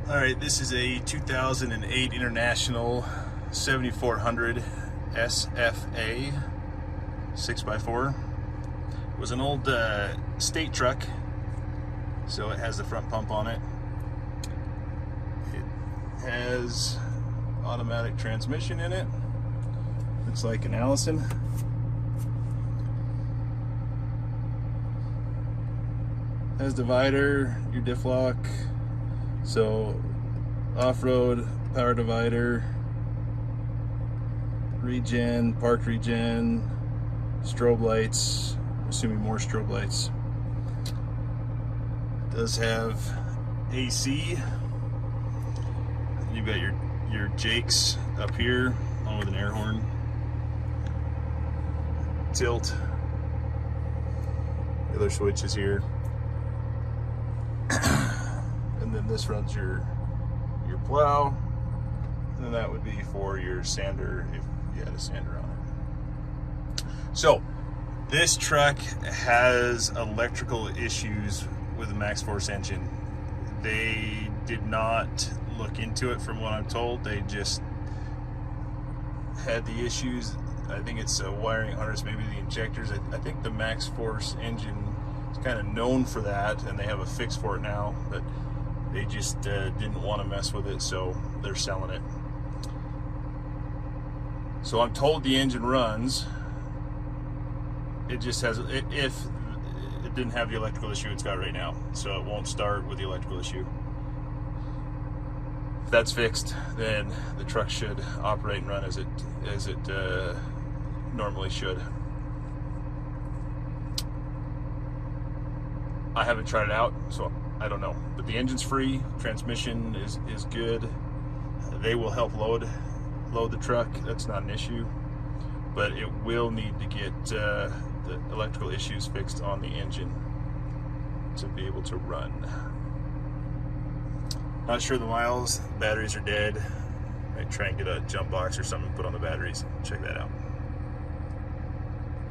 Alright, this is a 2008 International 7400 SFA 6x4. It was an old state truck, so it has the front pump on it. It has automatic transmission in it. Looks like an Allison. Has divider, your diff lock. So off-road, power divider, regen, park regen, strobe lights, assuming more strobe lights. It does have AC. You've got your jakes up here, along with an air horn. Tilt. The other switch is here. And then this runs your plow, and then that would be for your sander if you had a sander on it. So this truck has electrical issues with the Maxxforce engine. They did not look into it, from what I'm told. They just had the issues. I think it's a wiring harness, maybe the injectors. I think the Maxxforce engine is kind of known for that, and they have a fix for it now, but they just didn't want to mess with it, so they're selling it. So I'm told the engine runs. It just has, if it didn't have the electrical issue it's got right now, so it won't start with the electrical issue. If that's fixed, then the truck should operate and run as it normally should. I haven't tried it out, so I don't know. But the engine's free, transmission is good. They will help load the truck. That's not an issue. But it will need to get the electrical issues fixed on the engine to be able to run. Not sure the miles. Batteries are dead. Might try and get a jump box or something to put on the batteries. Check that out.